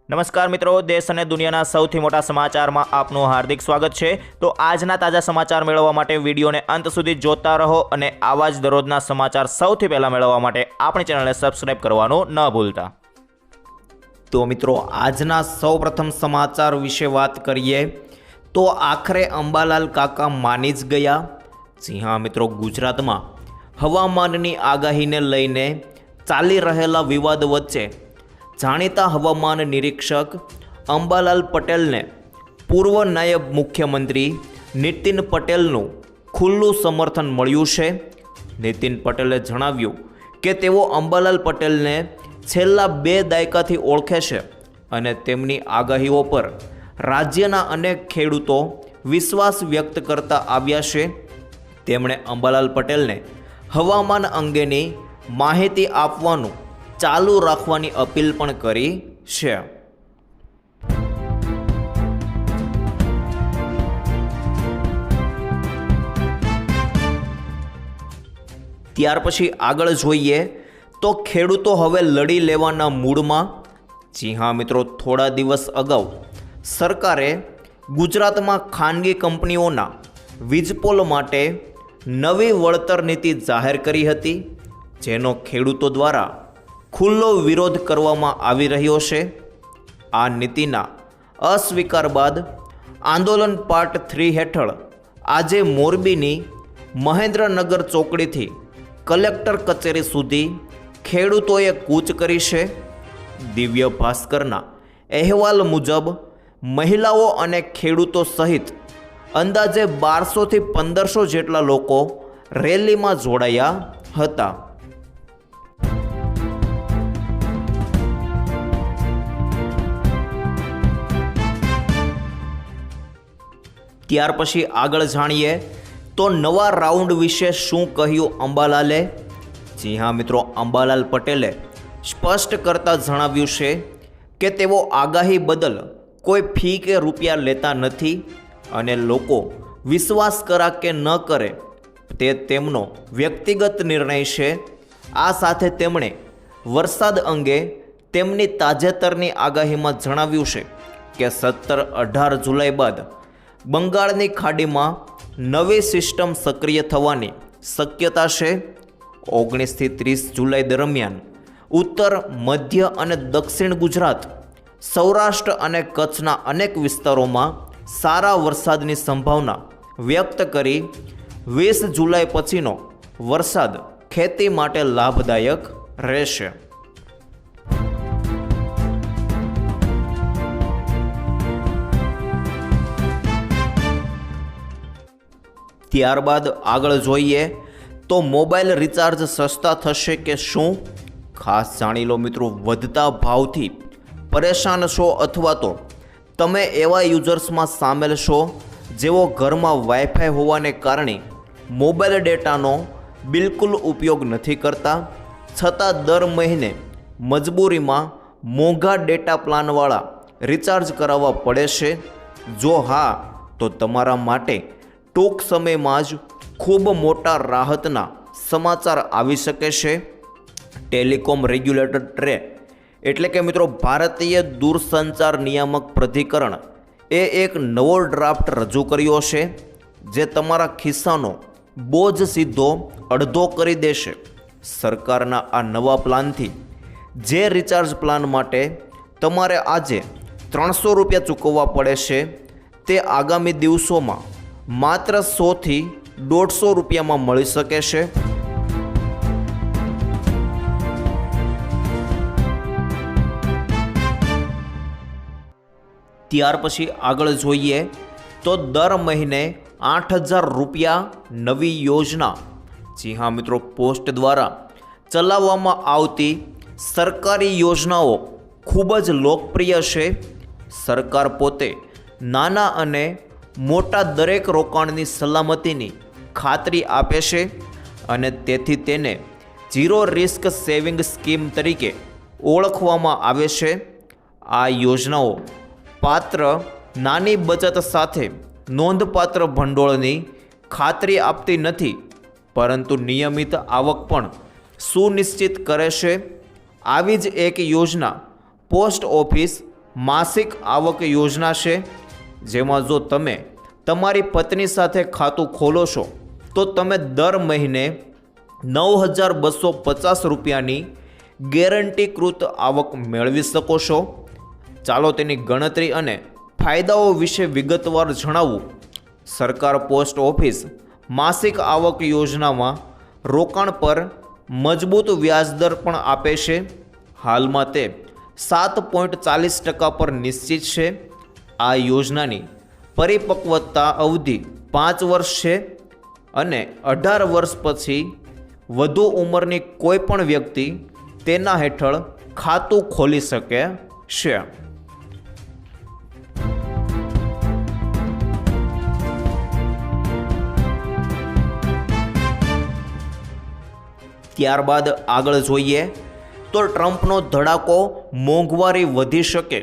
નમસ્કાર મિત્રો, દેશ અને દુનિયાના સૌથી મોટા સમાચારમાં આપનું હાર્દિક સ્વાગત છે। તો આજના તાજા સમાચાર મેળવવા માટે વિડીયોને અંત સુધી જોતા રહો અને આવા જ દરરોજના સમાચાર સૌથી પહેલા મેળવવા માટે આપણી ચેનલને સબસ્ક્રાઇબ કરવાનું ન ભૂલતા। તો મિત્રો, આજના સૌપ્રથમ સમાચાર વિશે વાત કરીએ તો આખરે અંબાલાલ કાકા માની જ ગયા। જી હા મિત્રો, ગુજરાતમાં હવામાનની આગાહીને લઈને ચાલી રહેલા વિવાદ વચ્ચે જાણીતા હવામાન નિરીક્ષક અંબાલાલ પટેલને પૂર્વ નાયબ મુખ્યમંત્રી નીતિન પટેલનું ખુલ્લું સમર્થન મળ્યું છે। નીતિન પટેલે જણાવ્યું કે તેઓ અંબાલાલ પટેલને છેલ્લા 2 દાયકાથી ઓળખે છે અને તેમની આગાહીઓ પર રાજ્યના અનેક ખેડૂતો વિશ્વાસ વ્યક્ત કરતા આવ્યા છે। તેમણે અંબાલાલ પટેલને હવામાન અંગેની માહિતી આપવાનું ચાલુ રાખવાની અપીલ પણ કરી છે। ત્યાર પછી આગળ જોઈએ તો ખેડૂતો હવે લડી લેવાના મૂડમાં। જી હા મિત્રો, થોડા દિવસ અગાઉ સરકારે ગુજરાતમાં ખાનગી કંપનીઓના વીજપોલ માટે નવી વળતર નીતિ જાહેર કરી હતી, જેનો ખેડૂતો દ્વારા ખુલ્લો વિરોધ કરવામાં આવી રહ્યો છે। આ નીતિના અસ્વીકાર બાદ આંદોલન પાર્ટ 3 હેઠળ આજે મોરબીની મહેન્દ્રનગર ચોકડીથી કલેક્ટર કચેરી સુધી ખેડૂતોએ કૂચ કરી છે। દિવ્ય ભાસ્કરના અહેવાલ મુજબ મહિલાઓ અને ખેડૂતો સહિત અંદાજે 1200થી 1500 જેટલા લોકો રેલીમાં જોડાયા હતા। ત્યાર પછી આગળ જાણીએ તો નવા રાઉન્ડ વિશે શું કહ્યું અંબાલાલે। જી હા મિત્રો, અંબાલાલ પટેલે સ્પષ્ટ કરતા જણાવ્યું છે કે તેઓ આગાહી બદલ કોઈ ફી કે રૂપિયા લેતા નથી અને લોકો વિશ્વાસ કરા કે ન કરે તે તેમનો વ્યક્તિગત નિર્ણય છે। આ સાથે તેમણે વરસાદ અંગે તેમની તાજેતરની આગાહીમાં જણાવ્યું છે કે 17-18 જુલાઈ બાદ બંગાળની ખાડીમાં નવી સિસ્ટમ સક્રિય થવાની શક્યતા છે। 19થી 30 જુલાઈ દરમિયાન ઉત્તર, મધ્ય અને દક્ષિણ ગુજરાત, સૌરાષ્ટ્ર અને કચ્છના અનેક વિસ્તારોમાં સારા વરસાદની સંભાવના વ્યક્ત કરી 20 જુલાઈ પછીનો વરસાદ ખેતી માટે લાભદાયક રહેશે। ત્યારબાદ આગળ જોઈએ તો મોબાઈલ રિચાર્જ સસ્તા થશે કે શું? ખાસ જાણી લો મિત્રો, વધતા ભાવથી પરેશાન છો અથવા તો તમે એવા યુઝર્સમાં સામેલ છો જેઓ ઘરમાં વાઈફાઈ હોવાને કારણે મોબાઈલ ડેટાનો બિલકુલ ઉપયોગ નથી કરતા, છતાં દર મહિને મજબૂરીમાં મોંઘા ડેટા પ્લાનવાળા રિચાર્જ કરાવવા પડે છે? જો હા, તો તમારા માટે ટૂંક સમયમાં જ ખૂબ મોટા રાહતના સમાચાર આવી શકે છે। ટેલિકોમ રેગ્યુલેટર ટ્રે એટલે કે મિત્રો ભારતીય દૂરસંચાર નિયામક પ્રાધિકરણ એ એક નવો ડ્રાફ્ટ રજૂ કર્યો છે, જે તમારા ખિસ્સાનો બોજ સીધો અડધો કરી દેશે। સરકારના આ નવા પ્લાનથી જે રિચાર્જ પ્લાન માટે તમારે આજે 300 રૂપિયા ચૂકવવા પડે છે, તે આગામી દિવસોમાં માત્ર 100થી 150 રૂપિયામાં મળી શકે છે। ત્યાર પછી આગળ જોઈએ તો દર મહિને 8000 રૂપિયા નવી યોજના। જી હા મિત્રો, પોસ્ટ દ્વારા ચલાવવામાં આવતી સરકારી યોજનાઓ ખૂબ જ લોકપ્રિય છે। સરકાર પોતે નાના અને મોટા દરેક રોકાણની સલામતીની ખાતરી આપે છે અને તેથી તેને ઝીરો રિસ્ક સેવિંગ સ્કીમ તરીકે ઓળખવામાં આવે છે। આ યોજનાઓ પાત્ર નાની બચત સાથે નોંધપાત્ર ભંડોળની ખાતરી આપતી નથી, પરંતુ નિયમિત આવક પણ સુનિશ્ચિત કરે છે। આવી જ એક યોજના પોસ્ટ ઓફિસ માસિક આવક યોજના છે, જેમાં જો તમે તમારી પત્ની સાથે ખાતું ખોલો છો તો તમે દર મહિને 9,250 રૂપિયાની ગેરંટીકૃત આવક મેળવી શકો છો. ચાલો તેની ગણતરી અને ફાયદાઓ વિશે વિગતવાર જણાવું. સરકાર પોસ્ટ ઓફિસ માસિક આવક યોજનામાં રોકાણ પર મજબૂત વ્યાજદર પણ આપે છે. હાલમાં તે 7.40% પર નિશ્ચિત છે. આ યોજનાની પરિપક્વતા અવધિ 5 વર્ષ છે અને 18 વર્ષ પછી વધુ ઉંમરની કોઈ પણ વ્યક્તિ તેના હેઠળ ખાતું ખોલી શકે છે. ત્યારબાદ આગળ જોઈએ તો ટ્રમ્પનો ધડાકો, મોંઘવારી વધી શકે.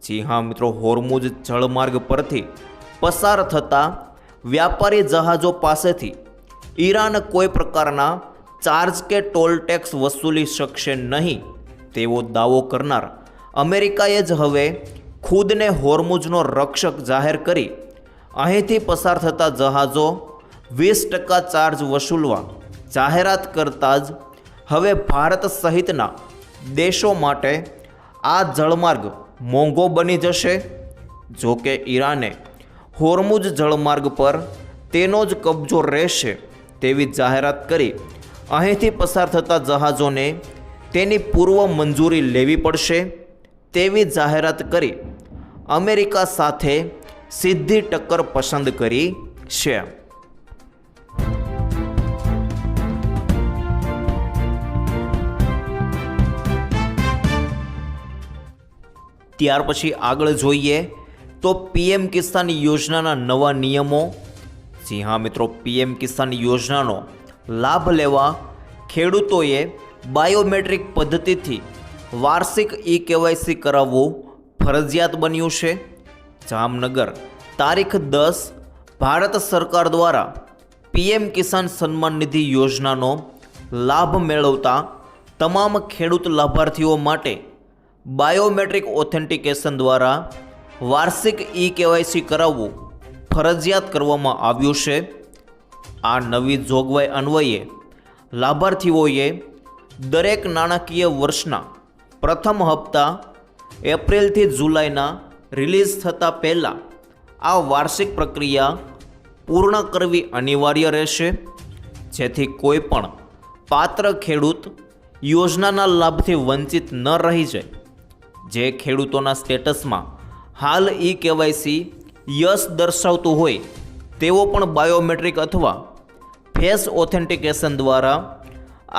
જી હા મિત્રો, હોર્મુઝ જળમાર્ગ પરથી પસાર થતા વ્યાપારી જહાજો પાસેથી ઈરાન કોઈ પ્રકારના ચાર્જ કે ટોલ ટેક્સ વસૂલી શકશે નહીં તેવો દાવો કરનાર અમેરિકાએ જ હવે ખુદને હોર્મુઝનો રક્ષક જાહેર કરી અહીંથી પસાર થતા જહાજો 20% ચાર્જ વસૂલવા જાહેરાત કરતાં જ હવે ભારત સહિતના દેશો માટે આ જળમાર્ગ મોંઘો બની જશે. જો કે ઈરાને હોર્મુઝ જળમાર્ગ પર તેનો જ કબજો રહેશે તેવી જાહેરાત કરી અહીંથી પસાર થતા જહાજોને તેની પૂર્વ મંજૂરી લેવી પડશે તેવી જાહેરાત કરી અમેરિકા સાથે સીધી ટક્કર પસંદ કરી છે. ત્યાર પછી આગળ જોઈએ તો પીએમ કિસાન યોજનાના નવા નિયમો. જી હા મિત્રો, પીએમ કિસાન યોજનાનો લાભ લેવા ખેડૂતોએ બાયોમેટ્રિક પદ્ધતિથી વાર્ષિક કેવાયસી કરાવવું ફરજિયાત બન્યું છે. જામનગર તારીખ 10 ભારત સરકાર દ્વારા પીએમ કિસાન સન્માન નિધિ યોજનાનો લાભ મેળવતા તમામ ખેડૂત લાભાર્થીઓ માટે બાયોમેટ્રિક ઓથેન્ટિકેશન દ્વારા વાર્ષિક કેવાયસી કરાવવું ફરજિયાત કરવામાં આવ્યું છે. આ નવી જોગવાઈ અન્વયે લાભાર્થીઓએ દરેક નાણાકીય વર્ષના પ્રથમ હપ્તા એપ્રિલથી જુલાઈના રિલીઝ થતાં પહેલાં આ વાર્ષિક પ્રક્રિયા પૂર્ણ કરવી અનિવાર્ય રહેશે, જેથી કોઈ પણ પાત્ર ખેડૂત યોજનાના લાભથી વંચિત ન રહી જાય. જે ખેડૂતોના સ્ટેટસમાં હાલ કેવાયસી યસ દર્શાવતું હોય તેઓ પણ બાયોમેટ્રિક અથવા ફેસ ઓથેન્ટિકેશન દ્વારા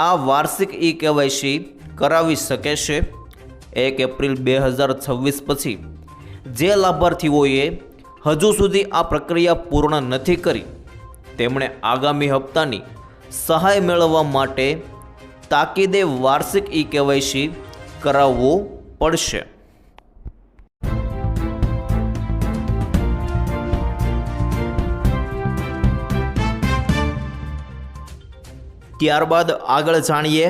આ વાર્ષિક કેવાયસી કરાવી શકે છે. 1 એપ્રિલ 2026 પછી જે લાભાર્થીઓએ હજુ સુધી આ પ્રક્રિયા પૂર્ણ નથી કરી તેમણે આગામી હપ્તાની સહાય મેળવવા માટે તાકીદે વાર્ષિક કેવાયસી કરાવવું પડશે. ત્યારબાદ આગળ જાણીએ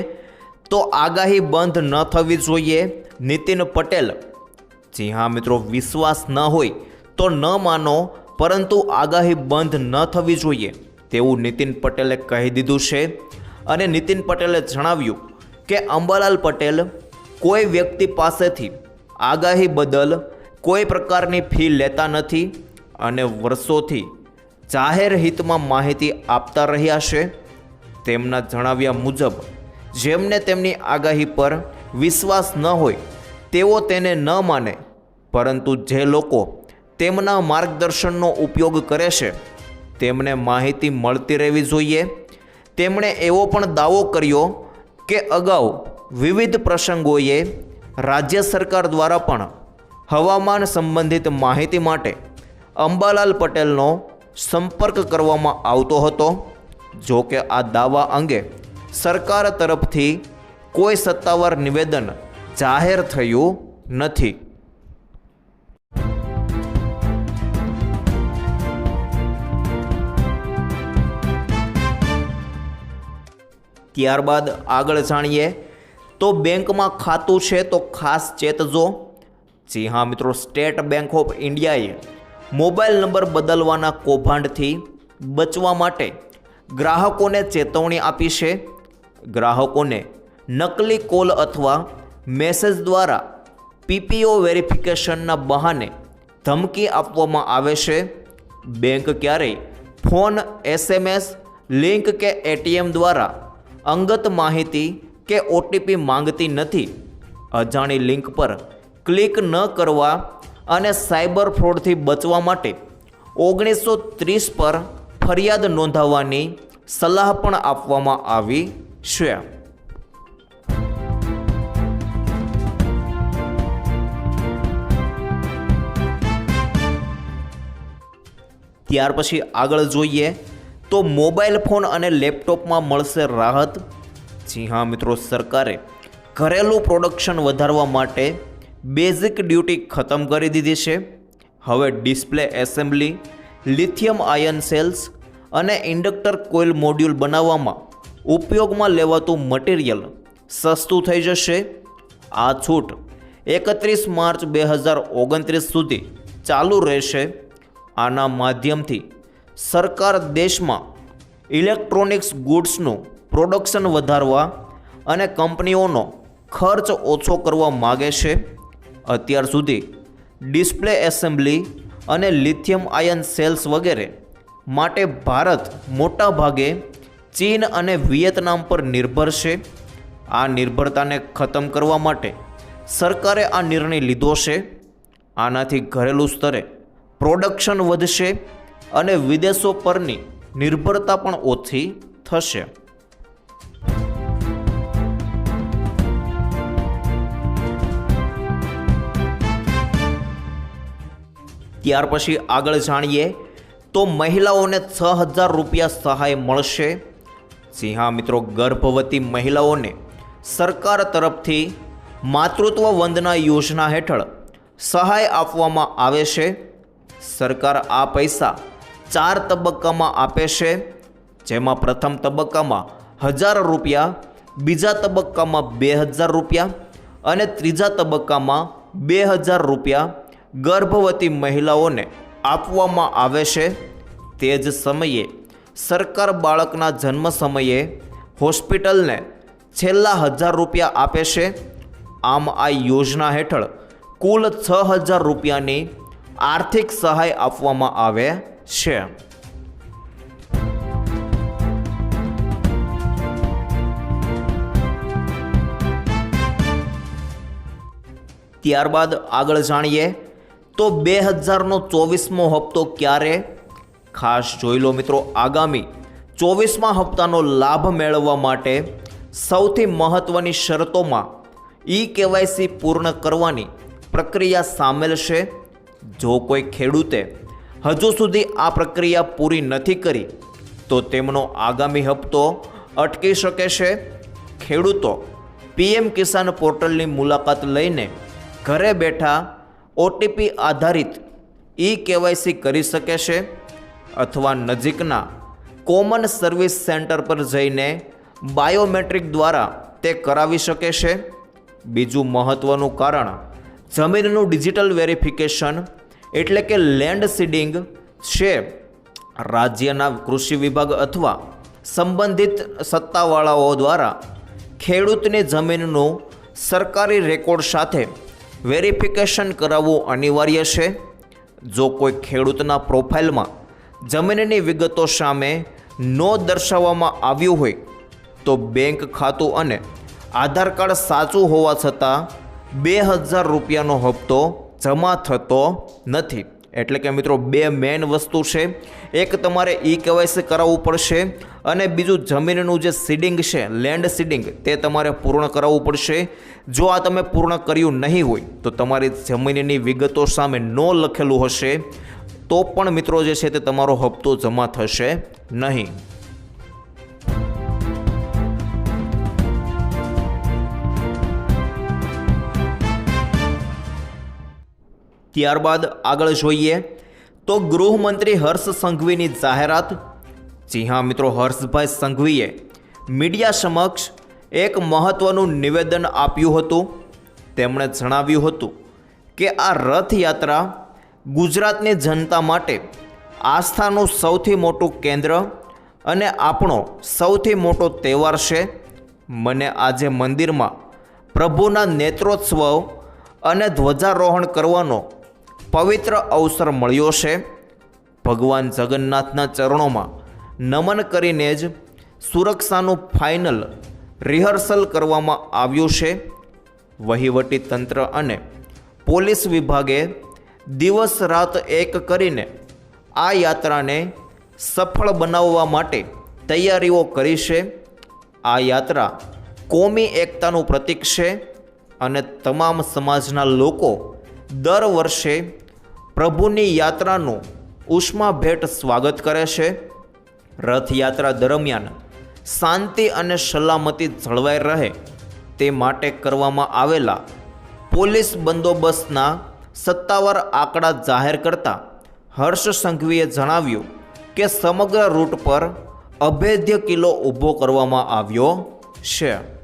તો આગાહી બંધ ન થવી જોઈએ, નીતિન પટેલ. જી હા મિત્રો, વિશ્વાસ ન હોય તો ન માનો, પરંતુ આગાહી બંધ ન થવી જોઈએ તેવું નીતિન પટેલે કહી દીધું છે. અને નીતિન પટેલે જણાવ્યું કે અંબાલાલ પટેલ કોઈ વ્યક્તિ પાસેથી આગાહી બદલ કોઈ પ્રકારની ફી લેતા નથી અને વર્ષોથી જાહેર હિતમાં માહિતી આપતા રહ્યા છે. તેમના જણાવ્યા મુજબ જેમને તેમની આગાહી પર વિશ્વાસ ન હોય તેઓ તેને ન માને, પરંતુ જે લોકો તેમના માર્ગદર્શનનો ઉપયોગ કરે છે તેમને માહિતી મળતી રહેવી જોઈએ. તેમણે એવો પણ દાવો કર્યો કે અગાઉ વિવિધ પ્રસંગોએ રાજ્ય સરકાર દ્વારા પણ હવામાન સંબંધિત માહિતી માટે અંબાલાલ પટેલનો સંપર્ક કરવામાં આવતો હતો. જો કે આ દાવા અંગે સરકાર તરફથી કોઈ સત્તાવાર નિવેદન જાહેર થયું નથી. ત્યારબાદ આગળ જાણીએ તો બેંકમાં ખાતું છે તો ખાસ ચેતજો. જી હા મિત્રો, સ્ટેટ બેંક ઓફ ઇન્ડિયાએ મોબાઈલ નંબર બદલવાના કૌભાંડથી બચવા માટે ગ્રાહકોને ચેતવણી આપી છે. ગ્રાહકોને નકલી કોલ અથવા મેસેજ દ્વારા પીપીઓ વેરિફિકેશનના બહાને ધમકી આપવામાં આવે છે. બેંક ક્યારેય ફોન, SMS, લિંક કે ATM દ્વારા અંગત માહિતી કે OTP માંગતી નથી. અજાણી લિંક પર ક્લિક ન કરવા અને સાયબર ફ્રોડથી બચવા માટે 1930 પર ફરિયાદ નોંધાવવાની સલાહ પણ આપવામાં આવી છે. ત્યાર પછી આગળ જોઈએ તો મોબાઈલ ફોન અને લેપટોપમાં મળશે રાહત. જી હા મિત્રો, સરકારે ઘરેલું પ્રોડક્શન વધારવા માટે બેઝિક ડ્યુટી ખતમ કરી દીધી છે. હવે display assembly, lithium ion cells અને ઇન્ડક્ટર કોઇલ મોડ્યુલ બનાવવામાં ઉપયોગમાં લેવાતું મટીરિયલ સસ્તું થઈ જશે. આ છૂટ 31 માર્ચ 2029 સુધી ચાલુ રહેશે. આના માધ્યમથી સરકાર દેશમાં ઇલેક્ટ્રોનિક્સ ગુડ્સનું પ્રોડક્શન વધારવા અને કંપનીઓનો ખર્ચ ઓછો કરવા માગે છે. અત્યાર સુધી ડિસ્પ્લે એસેમ્બલી અને લિથિયમ આયન સેલ્સ વગેરે માટે ભારત મોટા ભાગે ચીન અને વિયેતનામ પર નિર્ભર છે. આ નિર્ભરતાને ખતમ કરવા માટે સરકારે આ નિર્ણય લીધો છે. આનાથી ઘરેલું સ્તરે પ્રોડક્શન વધશે અને વિદેશો પરની નિર્ભરતા પણ ઓછી થશે. ત્યાર પછી આગળ જાણીએ તો મહિલાઓને 6,000 રૂપિયા સહાય મળશે. જી હા મિત્રો, ગર્ભવતી મહિલાઓને સરકાર તરફથી માતૃત્વ વંદના યોજના હેઠળ સહાય આપવામાં આવે છે. સરકાર આ પૈસા 4 તબક્કામાં આપે છે, જેમાં પ્રથમ તબક્કામાં 1,000 રૂપિયા, બીજા તબક્કામાં 2,000 રૂપિયા અને ત્રીજા તબક્કામાં 2,000 રૂપિયા ગર્ભવતી મહિલાઓને આપવામાં આવે છે. તે જ સમયે સરકાર બાળકના જન્મ સમયે હોસ્પિટલને છેલ્લા 1,000 રૂપિયા આપે છે. આમ આ યોજના હેઠળ કુલ 6,000 રૂપિયાની આર્થિક સહાય આપવામાં આવે છે. ત્યારબાદ આગળ જાણીએ તો 2024નો હપ્તો ક્યારે? ખાસ જોઈ લો મિત્રો, આગામી 24મા હપ્તાનો લાભ મેળવવા માટે સૌથી મહત્વની શરતોમાં KYC પૂર્ણ કરવાની પ્રક્રિયા સામેલ છે. જો કોઈ ખેડૂતે હજુ સુધી આ પ્રક્રિયા પૂરી નથી કરી તો તેમનો આગામી હપ્તો અટકી શકે છે. ખેડૂતો PM કિસાન પોર્ટલની મુલાકાત લઈને ઘરે બેઠા OTP આધારિત KYC કરી શકે છે અથવા નજીકના કોમન સર્વિસ સેન્ટર પર જઈને બાયોમેટ્રિક દ્વારા તે કરાવી શકે છે. બીજું મહત્ત્વનું કારણ જમીનનું ડિજિટલ વેરિફિકેશન એટલે કે લેન્ડ સીડિંગ છે. રાજ્યના કૃષિ વિભાગ અથવા સંબંધિત સત્તાવાળાઓ દ્વારા ખેડૂતની જમીનનું સરકારી રેકોર્ડ સાથે વેરિફિકેશન કરાવવું અનિવાર્ય છે. જો કોઈ ખેડૂતના પ્રોફાઇલમાં જમીનની વિગતો સામે ન દર્શાવવામાં આવ્યું હોય તો બેંક ખાતું અને આધાર કાર્ડ સાચું હોવા છતાં 2,000 રૂપિયાનો હપ્તો જમા થતો નથી. એટલે કે મિત્રો, બે મેઇન વસ્તુ છે. એક તમારે KYC કરાવવું પડશે અને બીજું જમીનનું જે સીડિંગ છે, લેન્ડ સીડિંગ, તે તમારે પૂર્ણ કરાવવું પડશે. જો આ તમે પૂર્ણ કર્યું નહીં હોય તો તમારી જમીનની વિગતો સામે ન લખેલું હશે તો પણ મિત્રો જે છે તે તમારો હપ્તો જમા થશે નહીં. ત્યારબાદ આગળ જોઈએ તો ગૃહમંત્રી હર્ષ સંઘવીની જાહેરાત. જી હા મિત્રો, હર્ષભાઈ સંઘવીએ મીડિયા સમક્ષ એક મહત્વનું નિવેદન આપ્યું હતું. તેમણે જણાવ્યું હતું કે આ રથયાત્રા ગુજરાતની જનતા માટે આસ્થાનું સૌથી મોટું કેન્દ્ર અને આપણો સૌથી મોટો તહેવાર છે. મને આજે મંદિરમાં પ્રભુના નેત્રોત્સવ અને ધ્વજારોહણ કરવાનો પવિત્ર અવસર મળ્યો છે. ભગવાન જગન્નાથના ચરણોમાં નમન કરીને જ સુરક્ષાનું ફાઇનલ રિહર્સલ કરવામાં આવ્યું છે. વહીવટી તંત્ર અને પોલીસ વિભાગે દિવસ રાત એક કરીને આ યાત્રાને સફળ બનાવવા માટે તૈયારીઓ કરી છે. આ યાત્રા કોમી એકતાનું પ્રતીક છે અને તમામ સમાજના લોકો દર વર્ષે પ્રભુની યાત્રાનું ઉષ્માભેર સ્વાગત કરે છે. રથયાત્રા દરમિયાન શાંતિ અને સલામતી જળવાઈ રહે તે માટે કરવામાં આવેલા પોલીસ બંદોબસ્તના સત્તાવાર આંકડા જાહેર કરતા હર્ષ સંઘવીએ જણાવ્યું કે સમગ્ર રૂટ પર અભેદ્ય કિલ્લો ઊભો કરવામાં આવ્યો છે.